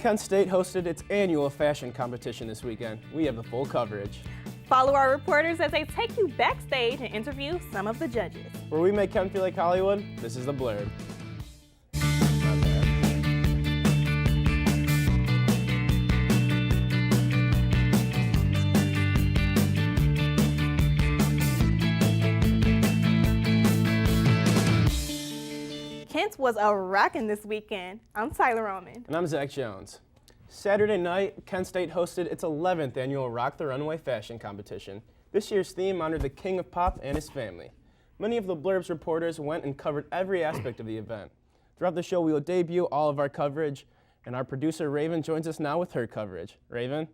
Kent State hosted its annual fashion competition this weekend. We have the full coverage. Follow our reporters as they take you backstage and interview some of the judges. Where we make Kent feel like Hollywood, this is the Blurb. Kent was a rockin' this weekend. I'm Tyler Roman. And I'm Zach Jones. Saturday night, Kent State hosted its 11th annual Rock the Runway fashion competition. This year's theme honored the king of pop and his family. Many of the Blurb's reporters went and covered every aspect of the event. Throughout the show, we will debut all of our coverage, and our producer Raven joins us now with her coverage. Raven?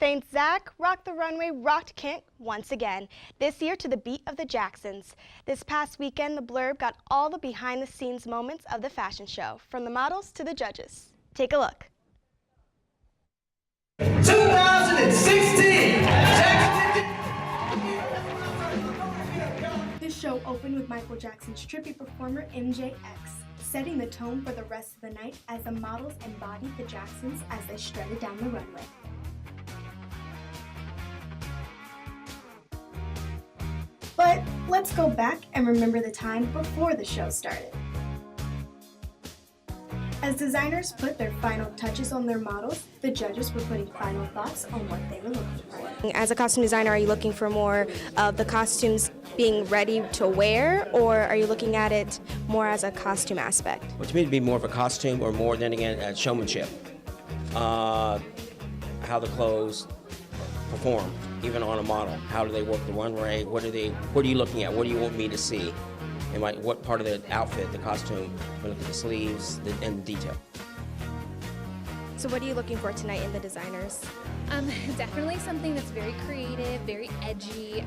Thanks, Zach. Rock the Runway rocked Kent once again, this year to the beat of the Jacksons. This past weekend, the Blurb got all the behind-the-scenes moments of the fashion show, from the models to the judges. Take a look. 2016! This show opened with Michael Jackson's tribute performer MJX, setting the tone for the rest of the night as the models embodied the Jacksons as they strutted down the runway. But let's go back and remember the time before the show started. As designers put their final touches on their models, the judges were putting final thoughts on what they were looking for. As a costume designer, are you looking for more of the costumes being ready to wear, or are you looking at it more as a costume aspect? Well, to me, it'd be more of a costume, or more than again, showmanship. How the clothes perform, even on a model. How do they work the runway? What are you looking at? What do you want me to see? And what part of the outfit, the costume, we look at the sleeves and the detail. So what are you looking for tonight in the designers? Definitely something that's very creative, very edgy,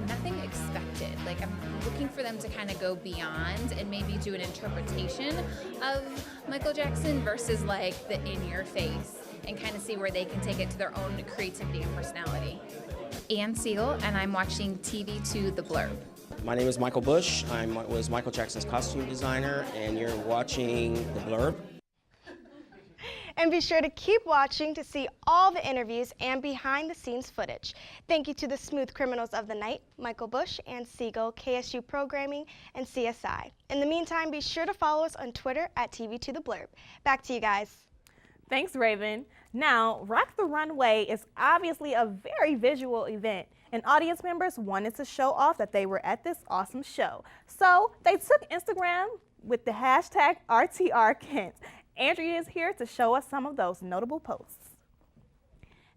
nothing expected. Like, I'm looking for them to kind of go beyond and maybe do an interpretation of Michael Jackson versus like the in-your-face, and kind of see where they can take it to their own creativity and personality. Ann Siegel, and I'm watching TV2 The Blurb. My name is Michael Bush. I was Michael Jackson's costume designer, and you're watching The Blurb. And be sure to keep watching to see all the interviews and behind-the-scenes footage. Thank you to the smooth criminals of the night, Michael Bush, Ann Siegel, KSU Programming, and CSI. In the meantime, be sure to follow us on Twitter at TV2TheBlurb. Back to you guys. Thanks, Raven. Now, Rock the Runway is obviously a very visual event, and audience members wanted to show off that they were at this awesome show. So they took Instagram with the hashtag RTRKent. Andrea is here to show us some of those notable posts.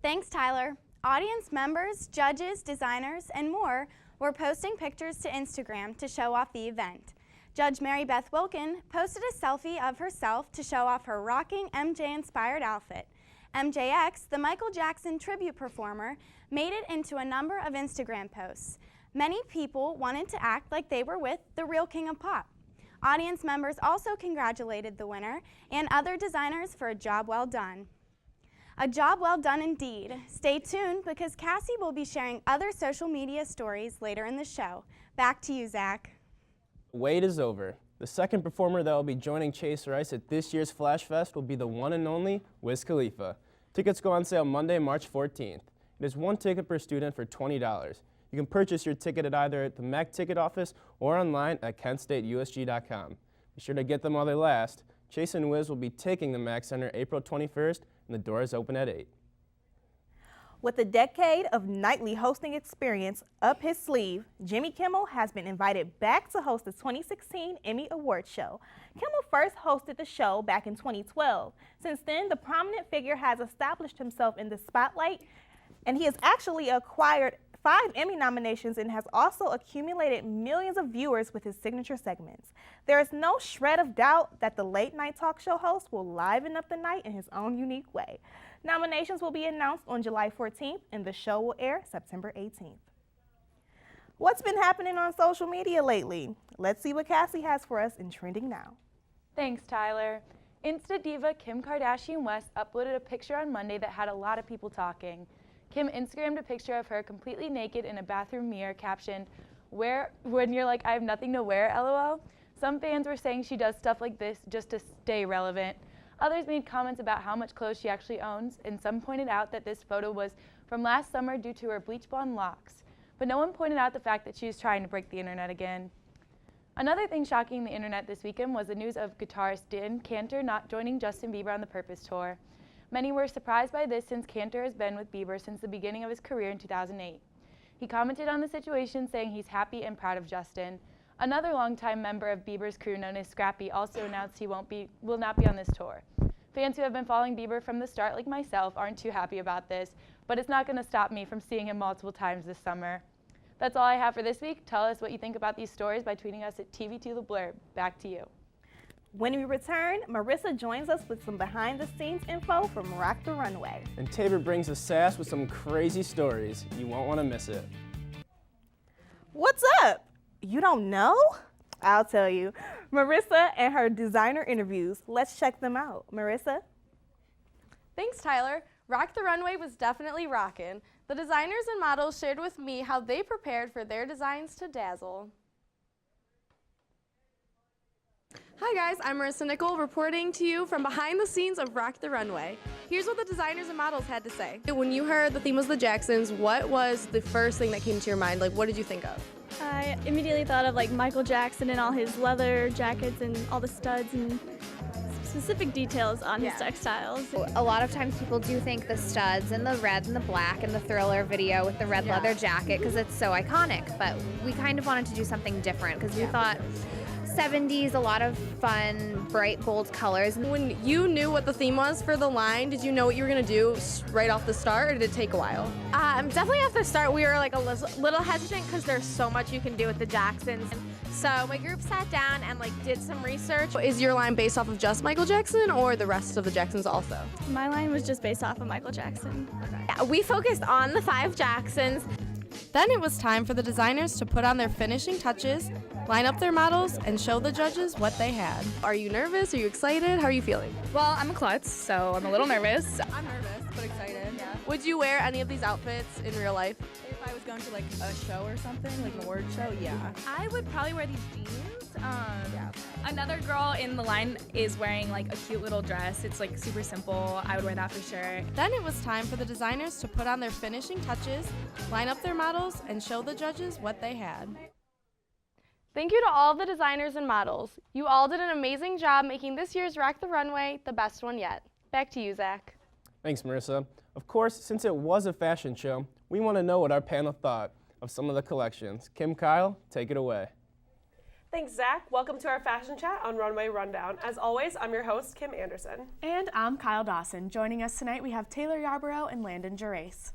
Thanks, Tyler. Audience members, judges, designers, and more were posting pictures to Instagram to show off the event. Judge Mary Beth Wilkin posted a selfie of herself to show off her rocking MJ-inspired outfit. MJX, the Michael Jackson tribute performer, made it into a number of Instagram posts. Many people wanted to act like they were with the real king of pop. Audience members also congratulated the winner and other designers for a job well done. A job well done indeed. Stay tuned because Cassie will be sharing other social media stories later in the show. Back to you, Zach. Wait is over. The second performer that will be joining Chase Rice at this year's Flash Fest will be the one and only Wiz Khalifa. Tickets go on sale Monday, March 14th. It is one ticket per student for $20. You can purchase your ticket at either the MAC ticket office or online at kentstateusg.com. Be sure to get them while they last. Chase and Wiz will be taking the MAC Center April 21st, and the doors open at 8. With a decade of nightly hosting experience up his sleeve, Jimmy Kimmel has been invited back to host the 2016 Emmy Awards show. Kimmel first hosted the show back in 2012. Since then, the prominent figure has established himself in the spotlight, and he has actually acquired 5 Emmy nominations and has also accumulated millions of viewers with his signature segments. There is no shred of doubt that the late-night talk show host will liven up the night in his own unique way. Nominations will be announced on July 14th, and the show will air September 18th. What's been happening on social media lately? Let's see what Cassie has for us in Trending Now. Thanks, Tyler. Insta diva Kim Kardashian West uploaded a picture on Monday that had a lot of people talking. Kim Instagrammed a picture of her completely naked in a bathroom mirror captioned, when you're like, I have nothing to wear, LOL. Some fans were saying she does stuff like this just to stay relevant. Others made comments about how much clothes she actually owns, and some pointed out that this photo was from last summer due to her bleach blonde locks. But no one pointed out the fact that she was trying to break the internet again. Another thing shocking the internet this weekend was the news of guitarist Dan Cantor not joining Justin Bieber on the Purpose Tour. Many were surprised by this since Cantor has been with Bieber since the beginning of his career in 2008. He commented on the situation saying he's happy and proud of Justin. Another longtime member of Bieber's crew known as Scrappy also announced he will not be on this tour. Fans who have been following Bieber from the start like myself aren't too happy about this, but it's not going to stop me from seeing him multiple times this summer. That's all I have for this week. Tell us what you think about these stories by tweeting us at TV2TheBlurb. Back to you. When we return, Marissa joins us with some behind-the-scenes info from Rock the Runway. And Tabor brings us sass with some crazy stories. You won't want to miss it. What's up? You don't know? I'll tell you. Marissa and her designer interviews. Let's check them out. Marissa? Thanks, Tyler. Rock the Runway was definitely rockin'. The designers and models shared with me how they prepared for their designs to dazzle. Hi guys, I'm Marissa Nickel reporting to you from behind the scenes of Rock the Runway. Here's what the designers and models had to say. When you heard the theme was the Jacksons, what was the first thing that came to your mind? Like, what did you think of? I immediately thought of like Michael Jackson and all his leather jackets and all the studs and specific details on his textiles. A lot of times people do think the studs and the red and the black and the Thriller video with the red leather jacket because it's so iconic, but we kind of wanted to do something different because we thought 70s, a lot of fun, bright, bold colors. When you knew what the theme was for the line, did you know what you were going to do right off the start, or did it take a while? Definitely off the start, we were like a little hesitant because there's so much you can do with the Jacksons. So my group sat down and like did some research. Is your line based off of just Michael Jackson or the rest of the Jacksons also? My line was just based off of Michael Jackson. Okay. Yeah, we focused on the 5 Jacksons. Then it was time for the designers to put on their finishing touches, line up their models, and show the judges what they had. Are you nervous? Are you excited? How are you feeling? Well, I'm a klutz, so I'm a little nervous. I'm nervous, but excited. Yeah. Would you wear any of these outfits in real life? If I was going to like a show or something, like an award show, yeah. I would probably wear these jeans. Another girl in the line is wearing like a cute little dress. It's like super simple. I would wear that for sure. Then it was time for the designers to put on their finishing touches, line up their models, and show the judges what they had. Thank you to all the designers and models. You all did an amazing job making this year's Rock the Runway the best one yet. Back to you, Zach. Thanks, Marissa. Of course, since it was a fashion show, we want to know what our panel thought of some of the collections. Kim, Kyle, take it away. Thanks, Zach. Welcome to our fashion chat on Runway Rundown. As always, I'm your host, Kim Anderson. And I'm Kyle Dawson. Joining us tonight, we have Taylor Yarborough and Landon Gerace.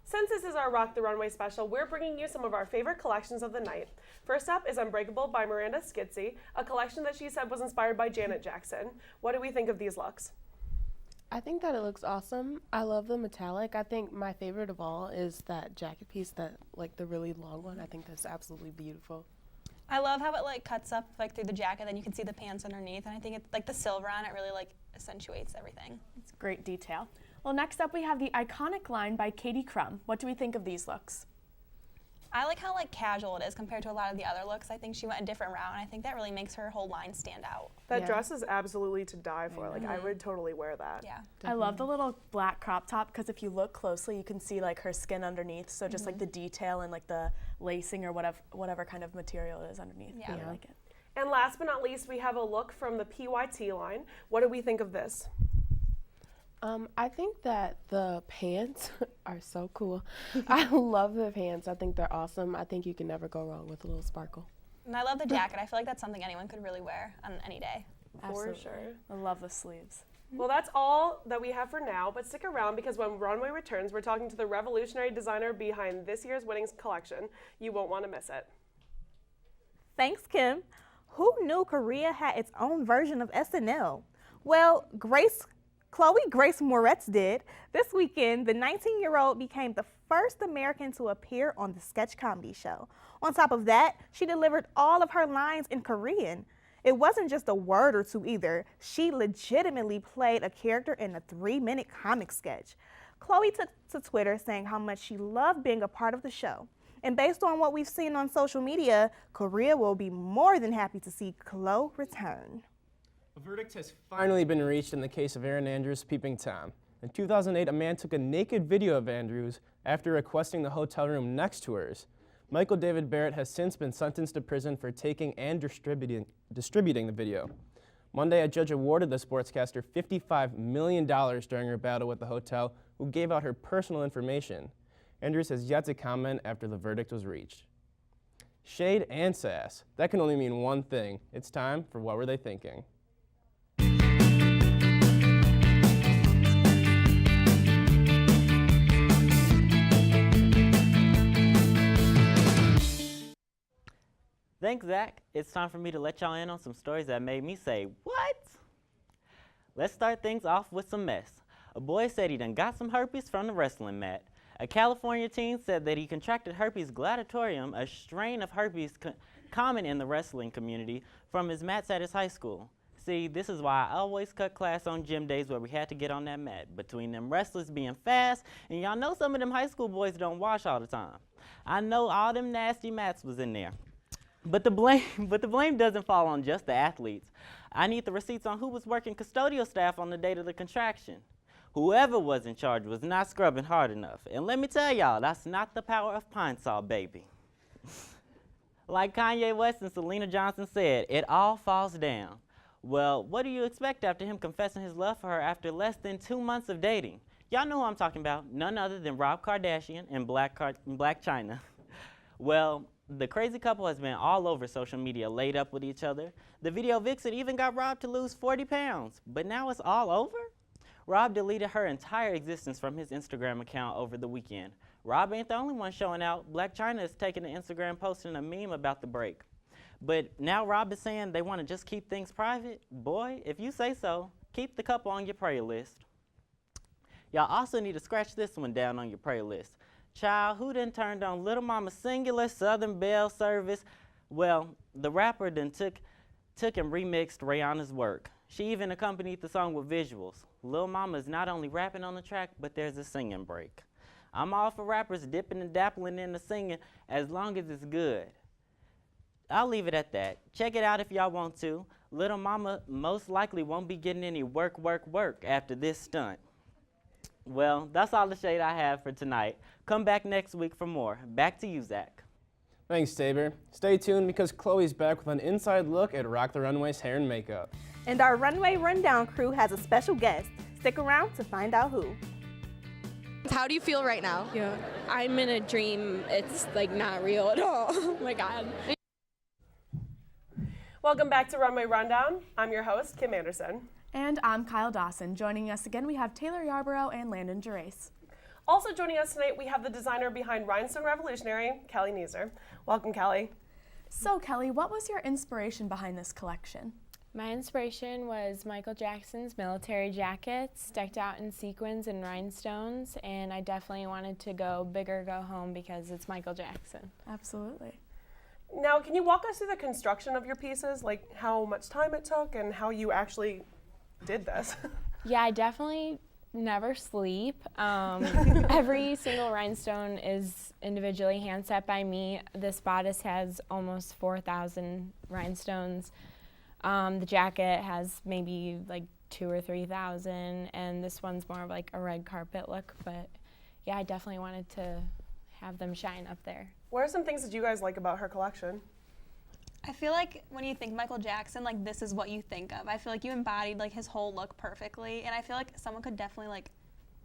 Since this is our Rock the Runway special, we're bringing you some of our favorite collections of the night. First up is Unbreakable by Miranda Skitzy, a collection that she said was inspired by Janet Jackson. What do we think of these looks? I think that it looks awesome. I love the metallic. I think my favorite of all is that jacket piece, that like the really long one. I think that's absolutely beautiful. I love how it like cuts up like through the jacket, then you can see the pants underneath, and I think it's like the silver on it really like accentuates everything. It's great detail. Well, next up we have the iconic line by Katie Crum. What do we think of these looks? I like how like casual it is compared to a lot of the other looks. I think she went a different route, and I think that really makes her whole line stand out. That dress is absolutely to die for. Like I would totally wear that. Yeah. I love the little black crop top because if you look closely, you can see like her skin underneath. So just like the detail and like the lacing or whatever kind of material it is underneath. Yeah. I like it. And last but not least, we have a look from the PYT line. What do we think of this? I think that the pants are so cool. I love the pants. I think they're awesome. I think you can never go wrong with a little sparkle. And I love the jacket. I feel like that's something anyone could really wear on any day. For sure. I love the sleeves. Well, that's all that we have for now, but stick around because when Runway returns, we're talking to the revolutionary designer behind this year's winnings collection. You won't want to miss it. Thanks, Kim. Who knew Korea had its own version of SNL? Well, Chloe Grace Moretz did. This weekend, the 19-year-old became the first American to appear on the sketch comedy show. On top of that, she delivered all of her lines in Korean. It wasn't just a word or two either. She legitimately played a character in a 3-minute comic sketch. Chloe took to Twitter saying how much she loved being a part of the show. And based on what we've seen on social media, Korea will be more than happy to see Chloe return. A verdict has finally been reached in the case of Aaron Andrews' Peeping Tom. In 2008, a man took a naked video of Andrews after requesting the hotel room next to hers. Michael David Barrett has since been sentenced to prison for taking and distributing the video. Monday, a judge awarded the sportscaster $55 million during her battle with the hotel, who gave out her personal information. Andrews has yet to comment after the verdict was reached. Shade and sass. That can only mean one thing. It's time for What Were They Thinking? Thanks, Zach. It's time for me to let y'all in on some stories that made me say, what? Let's start things off with some mess. A boy said he done got some herpes from the wrestling mat. A California teen said that he contracted herpes gladiatorium, a strain of herpes common in the wrestling community, from his mats at his high school. See, this is why I always cut class on gym days where we had to get on that mat. Between them wrestlers being fast, and y'all know some of them high school boys don't wash all the time. I know all them nasty mats was in there. But the blame doesn't fall on just the athletes. I need the receipts on who was working custodial staff on the date of the contraction. Whoever was in charge was not scrubbing hard enough. And let me tell y'all, that's not the power of Pine Sol, baby. Like Kanye West and Selena Johnson said, it all falls down. Well, what do you expect after him confessing his love for her after less than 2 months of dating? Y'all know who I'm talking about, none other than Rob Kardashian and Black China. Well, the crazy couple has been all over social media laid up with each other. The video vixen even got Rob to lose 40 pounds, but now it's all over? Rob deleted her entire existence from his Instagram account over the weekend. Rob ain't the only one showing out. Black China is taking to Instagram posting a meme about the break. But now Rob is saying they want to just keep things private. Boy, if you say so, keep the couple on your prayer list. Y'all also need to scratch this one down on your prayer list. Child, who done turned on Little Mama's singular Southern Belle service? Well, the rapper done took and remixed Rihanna's work. She even accompanied the song with visuals. Lil Mama is not only rapping on the track, but there's a singing break. I'm all for rappers dipping and dappling in the singing as long as it's good. I'll leave it at that. Check it out if y'all want to. Little Mama most likely won't be getting any work after this stunt. Well, that's all the shade I have for tonight. Come back next week for more. Back to you, Zach. Thanks, Tabor. Stay tuned because Chloe's back with an inside look at Rock the Runway's hair and makeup. And our Runway Rundown crew has a special guest. Stick around to find out who. How do you feel right now? Yeah, I'm in a dream. It's like not real at all. Oh my God. Welcome back to Runway Rundown. I'm your host, Kim Anderson. And I'm Kyle Dawson. Joining us again, we have Taylor Yarborough and Landon Gerace. Also joining us tonight, we have the designer behind Rhinestone Revolutionary, Kelly Neeser. Welcome, Kelly. So, Kelly, what was your inspiration behind this collection? My inspiration was Michael Jackson's military jackets, decked out in sequins and rhinestones, and I definitely wanted to go big or go home because it's Michael Jackson. Absolutely. Now, can you walk us through the construction of your pieces, like how much time it took and how you actually did this? Yeah, I definitely never sleep. Every single rhinestone is individually hand set by me. This bodice has almost 4,000 rhinestones. The jacket has maybe like 2,000 or 3,000, and this one's more of like a red carpet look, but yeah, I definitely wanted to have them shine up there. What are some things that you guys like about her collection? I feel like when you think Michael Jackson, like this is what you think of. I feel like you embodied like his whole look perfectly, and I feel like someone could definitely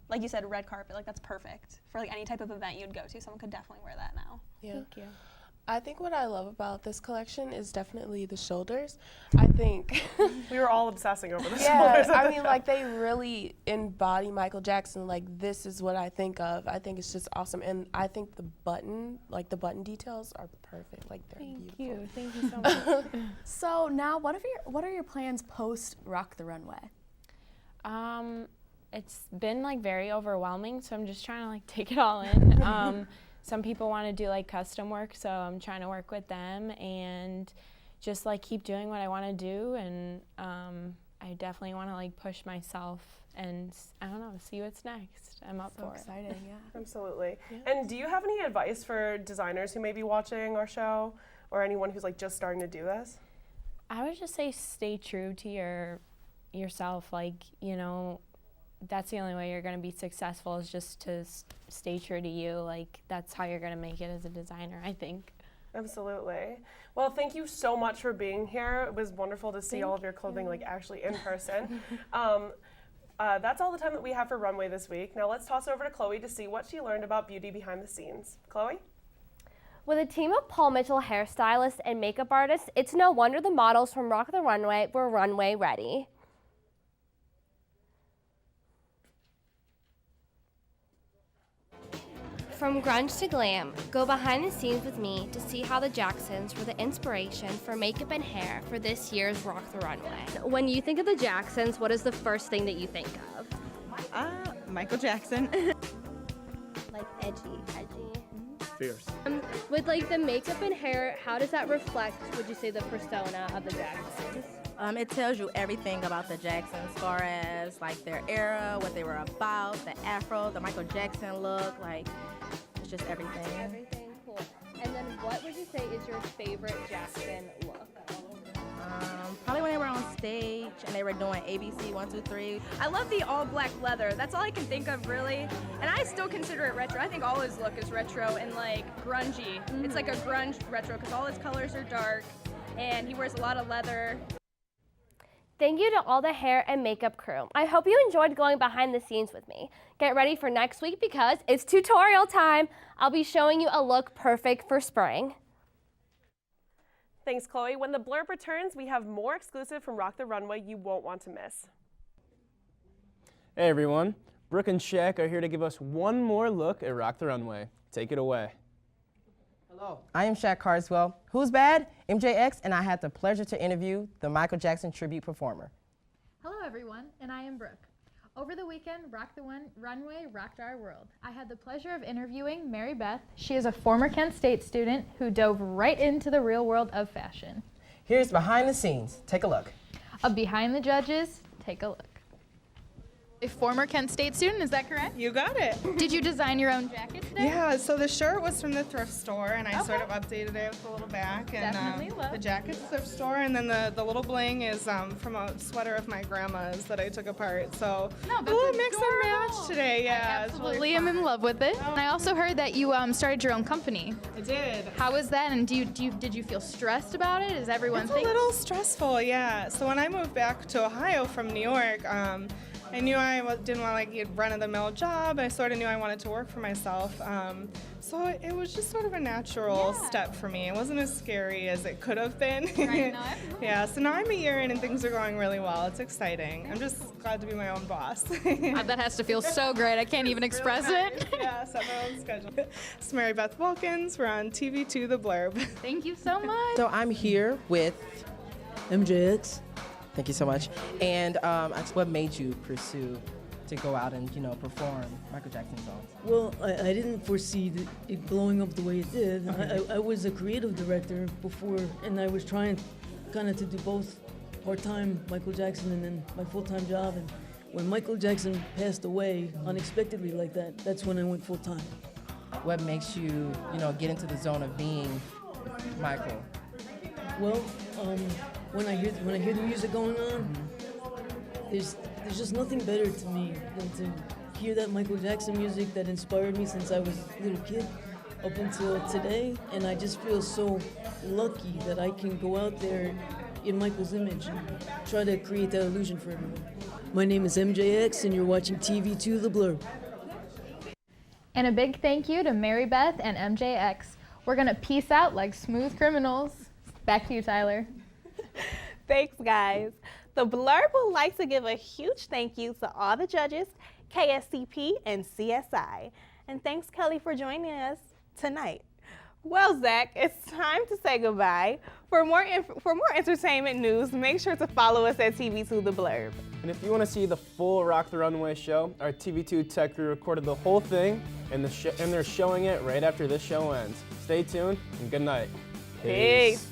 like you said, red carpet, like that's perfect for like any type of event you'd go to. Someone could definitely wear that now. Yeah. Thank you. I think what I love about this collection is definitely the shoulders. I think we were all obsessing over the shoulders. shoulders. I mean, like they really embody Michael Jackson. Like this is what I think of. I think it's just awesome, and I think the button details are perfect. Like they're beautiful. Thank you so much. So now, what are your plans post Rock the Runway? It's been like very overwhelming, so I'm just trying to like take it all in. Some people want to do like custom work, so I'm trying to work with them and just like keep doing what I want to do, and I definitely want to like push myself and I don't know, see what's next. I'm up for it. So exciting, yeah. Absolutely. Yeah. And do you have any advice for designers who may be watching our show or anyone who's like just starting to do this? I would just say stay true to yourself. Like, you know, that's the only way you're going to be successful is just to stay true to you. Like, that's how you're going to make it as a designer, I think. Absolutely. Well, thank you so much for being here. It was wonderful to see all of your clothing like actually in person. That's all the time that we have for Runway this week. Now let's toss over to Chloe to see what she learned about beauty behind the scenes. Chloe? With a team of Paul Mitchell hairstylists and makeup artists, it's no wonder the models from Rock the Runway were runway ready. From grunge to glam, go behind the scenes with me to see how the Jacksons were the inspiration for makeup and hair for this year's Rock the Runway. When you think of the Jacksons, what is the first thing that you think of? Michael Jackson. Like edgy. Fierce. With like the makeup and hair, how does that reflect, would you say, the persona of the Jacksons? It tells you everything about the Jacksons as far as like their era, what they were about, the afro, the Michael Jackson look, like it's just everything. Everything, cool. And then what would you say is your favorite Jackson look? Probably when they were on stage and they were doing ABC 1, 2, 3. I love the all black leather. That's all I can think of really. And I still consider it retro. I think all his look is retro and like grungy. It's like a grunge retro because all his colors are dark and he wears a lot of leather. Thank you to all the hair and makeup crew. I hope you enjoyed going behind the scenes with me. Get ready for next week because it's tutorial time. I'll be showing you a look perfect for spring. Thanks, Chloe. When the Blurb returns, we have more exclusive from Rock the Runway you won't want to miss. Hey everyone, Brooke and Shaq are here to give us one more look at Rock the Runway. Take it away. Hello, I am Shaq Carswell. Who's bad? MJX, and I had the pleasure to interview the Michael Jackson tribute performer. Hello everyone, and I am Brooke. Over the weekend, Rock the Runway rocked our world. I had the pleasure of interviewing Mary Beth. She is a former Kent State student who dove right into the real world of fashion. Here's behind the scenes. Take a look. A behind the judges, take a look. A former Kent State student, is that correct? You got it. Did you design your own jacket today? Yeah, so the shirt was from the thrift store, and I sort of updated it with a little back. And Definitely love. the jacket's thrift store, and then the little bling is from a sweater of my grandma's that I took apart. So No, a little mix adorable. and match today. Yeah, I it's absolutely really am fun. in love with it. And I also heard that you started your own company. I did. How was that? And did you feel stressed about it? Is everyone It's a little stressful, yeah. So when I moved back to Ohio from New York, I knew I didn't want like a run-of-the-mill job. I sort of knew I wanted to work for myself. So it was just sort of a natural step for me. It wasn't as scary as it could have been. Right, no, yeah, so now I'm a year in and things are going really well. It's exciting. I'm just glad to be my own boss. That has to feel so great. I can't even express it. Yeah, set my own schedule. It's Mary Beth Wilkins. We're on TV2 The Blurb. Thank you so much. So I'm here with MJX. Thank you so much. And what made you pursue to go out and, perform Michael Jackson songs? Well, I didn't foresee it blowing up the way it did. I was a creative director before, and I was trying kind of to do both part-time Michael Jackson and then my full-time job. And when Michael Jackson passed away unexpectedly like that, that's when I went full-time. What makes you, get into the zone of being Michael? Well, when I hear the music going on, there's just nothing better to me than to hear that Michael Jackson music that inspired me since I was a little kid up until today, and I just feel so lucky that I can go out there in Michael's image and try to create that illusion for everyone. My name is MJX, and you're watching TV2 The Blurb. And a big thank you to Mary Beth and MJX. We're gonna peace out like smooth criminals. Back to you, Tyler. Thanks, guys. The Blurb would like to give a huge thank you to all the judges, KSCP, and CSI. And thanks, Kelly, for joining us tonight. Well, Zach, it's time to say goodbye. For more entertainment news, make sure to follow us at TV2 The Blurb. And if you want to see the full Rock the Runway show, our TV2 tech crew recorded the whole thing, and they're showing it right after this show ends. Stay tuned, and good night. Peace.